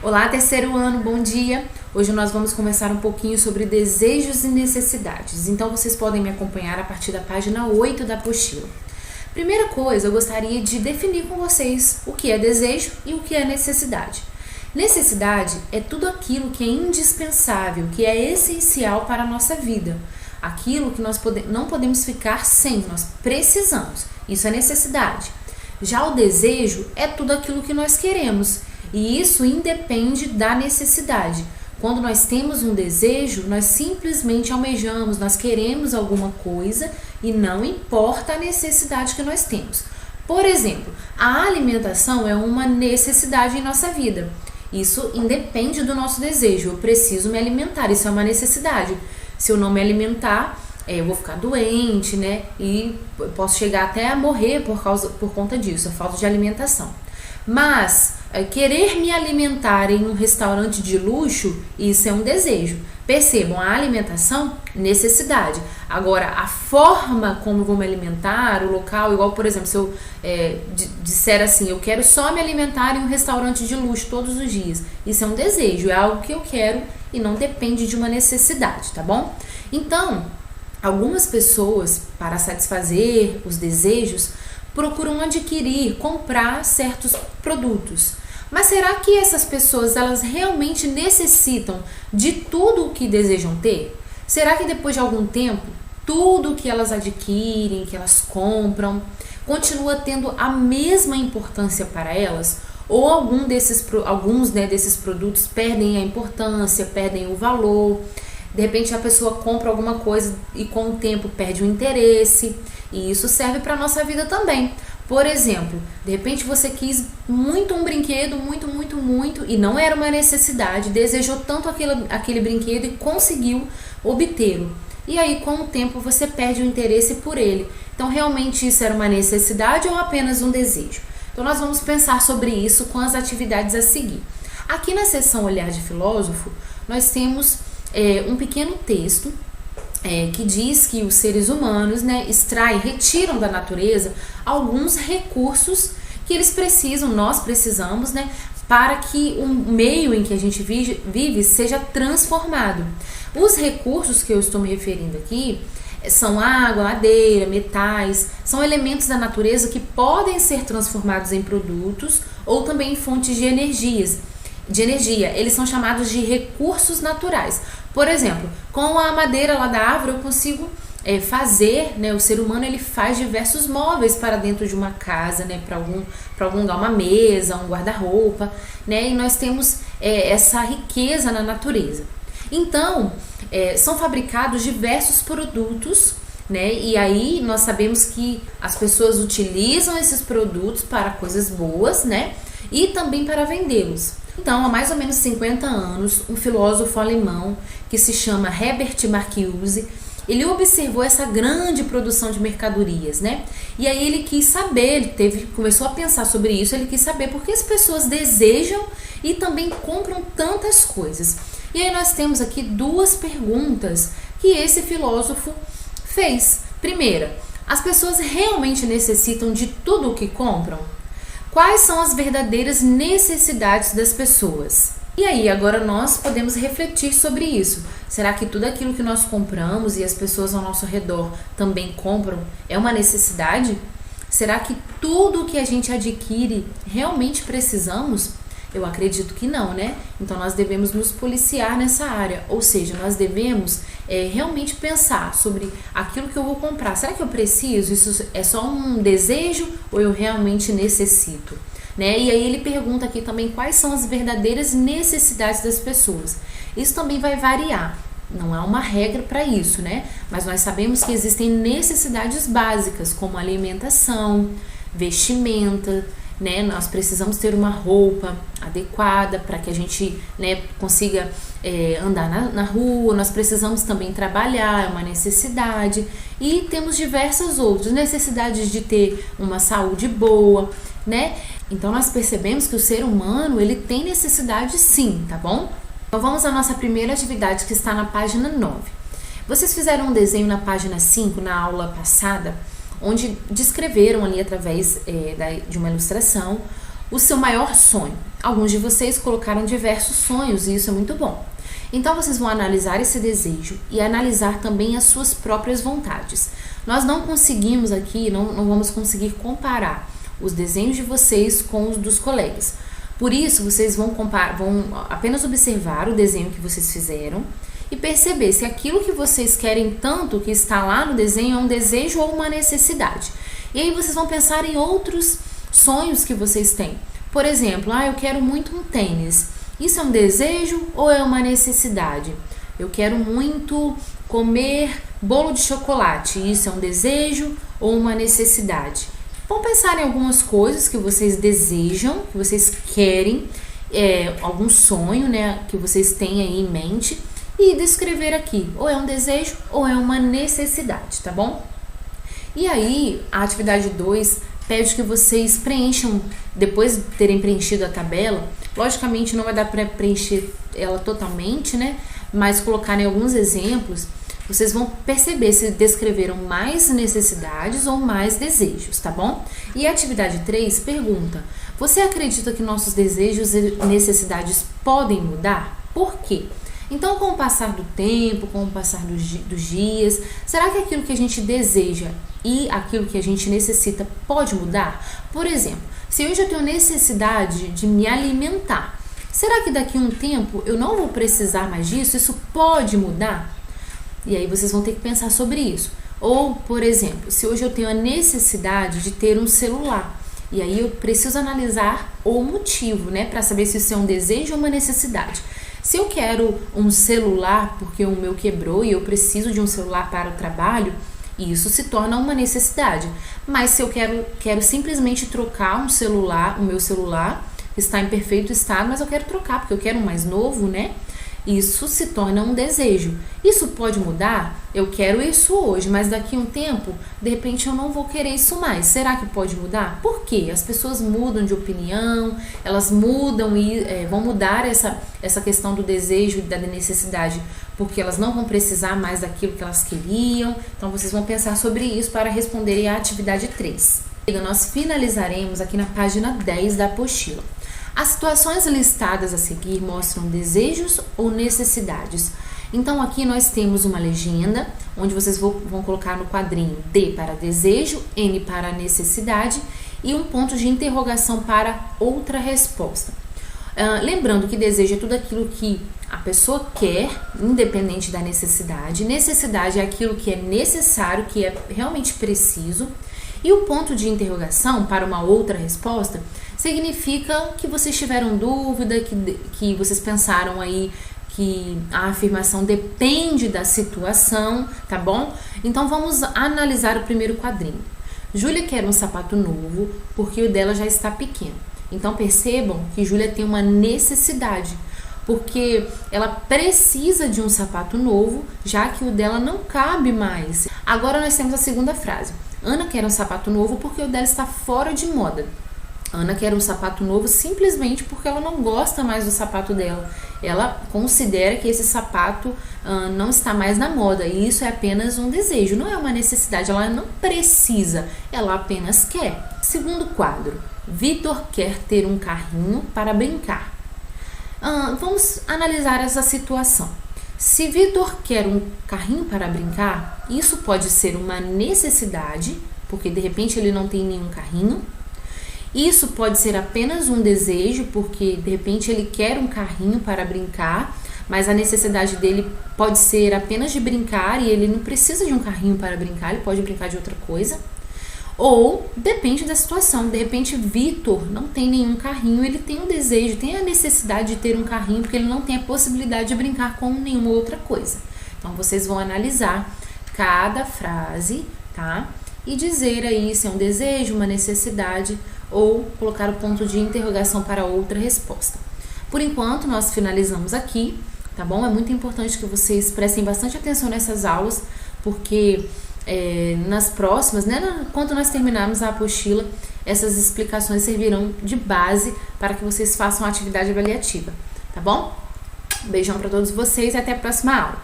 Olá, terceiro ano, bom dia! Hoje nós vamos conversar um pouquinho sobre desejos e necessidades, então vocês podem me acompanhar a partir da página 8 da apostila. Primeira coisa, eu gostaria de definir com vocês o que é desejo e o que é necessidade. Necessidade é tudo aquilo que é indispensável, que é essencial para a nossa vida. Aquilo que nós não podemos ficar sem, nós precisamos. Isso é necessidade. Já o desejo é tudo aquilo que nós queremos. E isso independe da necessidade. Quando nós temos um desejo, nós simplesmente almejamos, nós queremos alguma coisa e não importa a necessidade que nós temos. Por exemplo, a alimentação é uma necessidade em nossa vida. Isso independe do nosso desejo. Eu preciso me alimentar, isso é uma necessidade. Se eu não me alimentar, eu vou ficar doente, né? E posso chegar até a morrer por conta disso, a falta de alimentação. Mas querer me alimentar em um restaurante de luxo, isso é um desejo. Percebam, a alimentação, necessidade. Agora, a forma como eu vou me alimentar, o local, igual, por exemplo, se eu disser assim, eu quero só me alimentar em um restaurante de luxo todos os dias. Isso é um desejo, é algo que eu quero e não depende de uma necessidade, tá bom? Então, algumas pessoas, para satisfazer os desejos, procuram adquirir, comprar certos produtos. Mas será que essas pessoas, elas realmente necessitam de tudo o que desejam ter? Será que depois de algum tempo, tudo que elas adquirem, que elas compram, continua tendo a mesma importância para elas? Ou alguns desses produtos perdem a importância, perdem o valor? De repente a pessoa compra alguma coisa e com o tempo perde o interesse. E isso serve para a nossa vida também. Por exemplo, de repente você quis muito um brinquedo, muito, e não era uma necessidade, desejou tanto aquele brinquedo e conseguiu obtê-lo. E aí, com o tempo, você perde o interesse por ele. Então, realmente isso era uma necessidade ou apenas um desejo? Então, nós vamos pensar sobre isso com as atividades a seguir. Aqui na seção Olhar de Filósofo, nós temos um pequeno texto que diz que os seres humanos, retiram da natureza alguns recursos que eles precisam, nós precisamos, para que o meio em que a gente vive seja transformado. Os recursos que eu estou me referindo aqui são água, madeira, metais, são elementos da natureza que podem ser transformados em produtos ou também em fontes de energia. Eles são chamados de recursos naturais. Por exemplo, com a madeira lá da árvore eu consigo fazer, o ser humano ele faz diversos móveis para dentro de uma casa, para algum lugar, uma mesa, um guarda-roupa, e nós temos essa riqueza na natureza. Então, são fabricados diversos produtos, e aí nós sabemos que as pessoas utilizam esses produtos para coisas boas, e também para vendê-los. Então, há mais ou menos 50 anos, um filósofo alemão que se chama Herbert Marcuse, ele observou essa grande produção de mercadorias, E aí ele quis saber, começou a pensar sobre isso, ele quis saber por que as pessoas desejam e também compram tantas coisas. E aí nós temos aqui duas perguntas que esse filósofo fez. Primeira, as pessoas realmente necessitam de tudo o que compram? Quais são as verdadeiras necessidades das pessoas? E aí, agora nós podemos refletir sobre isso. Será que tudo aquilo que nós compramos e as pessoas ao nosso redor também compram é uma necessidade? Será que tudo que a gente adquire realmente precisamos? Eu acredito que não, Então nós devemos nos policiar nessa área, ou seja, nós devemos realmente pensar sobre aquilo que eu vou comprar. Será que eu preciso? Isso é só um desejo ou eu realmente necessito? E aí ele pergunta aqui também quais são as verdadeiras necessidades das pessoas. Isso também vai variar, não há uma regra para isso, Mas nós sabemos que existem necessidades básicas como alimentação, vestimenta, Nós precisamos ter uma roupa adequada para que a gente consiga andar na rua. Nós precisamos também trabalhar, é uma necessidade. E temos diversas outras necessidades de ter uma saúde boa, Então nós percebemos que o ser humano ele tem necessidade sim, tá bom? Então vamos à nossa primeira atividade que está na página 9. Vocês fizeram um desenho na página 5 na aula passada, onde descreveram ali através de uma ilustração o seu maior sonho. Alguns de vocês colocaram diversos sonhos e isso é muito bom. Então vocês vão analisar esse desejo e analisar também as suas próprias vontades. Nós não conseguimos aqui, não vamos conseguir comparar os desenhos de vocês com os dos colegas. Por isso, vocês vão apenas observar o desenho que vocês fizeram e perceber se aquilo que vocês querem tanto que está lá no desenho é um desejo ou uma necessidade. E aí vocês vão pensar em outros sonhos que vocês têm. Por exemplo, eu quero muito um tênis. Isso é um desejo ou é uma necessidade? Eu quero muito comer bolo de chocolate. Isso é um desejo ou uma necessidade? Vão pensar em algumas coisas que vocês desejam, que vocês querem, algum sonho, né, que vocês têm aí em mente e descrever aqui. Ou é um desejo ou é uma necessidade, tá bom? E aí, a atividade 2 pede que vocês preencham, depois de terem preenchido a tabela, logicamente não vai dar para preencher ela totalmente, né? Mas colocarem alguns exemplos, vocês vão perceber se descreveram mais necessidades ou mais desejos, tá bom? E a atividade 3 pergunta: você acredita que nossos desejos e necessidades podem mudar? Por quê? Então, com o passar do tempo, com o passar dos dias, será que aquilo que a gente deseja e aquilo que a gente necessita pode mudar? Por exemplo, se hoje eu tenho necessidade de me alimentar, será que daqui a um tempo eu não vou precisar mais disso? Isso pode mudar? E aí vocês vão ter que pensar sobre isso. Ou, por exemplo, se hoje eu tenho a necessidade de ter um celular, e aí eu preciso analisar o motivo, né, para saber se isso é um desejo ou uma necessidade. Se eu quero um celular porque o meu quebrou e eu preciso de um celular para o trabalho, isso se torna uma necessidade. Mas se eu quero simplesmente trocar o meu celular está em perfeito estado, mas eu quero trocar porque eu quero um mais novo, né? Isso se torna um desejo. Isso pode mudar? Eu quero isso hoje, mas daqui a um tempo, de repente eu não vou querer isso mais. Será que pode mudar? Por quê? As pessoas mudam de opinião, elas mudam e vão mudar essa questão do desejo e da necessidade, porque elas não vão precisar mais daquilo que elas queriam. Então vocês vão pensar sobre isso para responderem à atividade 3. Nós finalizaremos aqui na página 10 da apostila. As situações listadas a seguir mostram desejos ou necessidades. Então aqui nós temos uma legenda, onde vocês vão colocar no quadrinho D para desejo, N para necessidade e um ponto de interrogação para outra resposta. Lembrando que desejo é tudo aquilo que a pessoa quer, independente da necessidade. Necessidade é aquilo que é necessário, que é realmente preciso. E o ponto de interrogação para uma outra resposta significa que vocês tiveram dúvida, que vocês pensaram aí que a afirmação depende da situação, tá bom? Então vamos analisar o primeiro quadrinho. Júlia quer um sapato novo porque o dela já está pequeno. Então percebam que Júlia tem uma necessidade, porque ela precisa de um sapato novo, já que o dela não cabe mais. Agora nós temos a segunda frase. Ana quer um sapato novo porque o dela está fora de moda. Ana quer um sapato novo simplesmente porque ela não gosta mais do sapato dela. Ela considera que esse sapato não está mais na moda e isso é apenas um desejo, não é uma necessidade. Ela não precisa, ela apenas quer. Segundo quadro, Vitor quer ter um carrinho para brincar. Vamos analisar essa situação. Se Vitor quer um carrinho para brincar, isso pode ser uma necessidade, porque de repente ele não tem nenhum carrinho. Isso pode ser apenas um desejo, porque de repente ele quer um carrinho para brincar, mas a necessidade dele pode ser apenas de brincar e ele não precisa de um carrinho para brincar, ele pode brincar de outra coisa. Ou depende da situação, de repente Vitor não tem nenhum carrinho, ele tem um desejo, tem a necessidade de ter um carrinho porque ele não tem a possibilidade de brincar com nenhuma outra coisa. Então vocês vão analisar cada frase, tá? E dizer aí se é um desejo, uma necessidade ou colocar o ponto de interrogação para outra resposta. Por enquanto nós finalizamos aqui, tá bom? É muito importante que vocês prestem bastante atenção nessas aulas, porque nas próximas, né, quando nós terminarmos a apostila, essas explicações servirão de base para que vocês façam a atividade avaliativa, tá bom? Um beijão para todos vocês e até a próxima aula.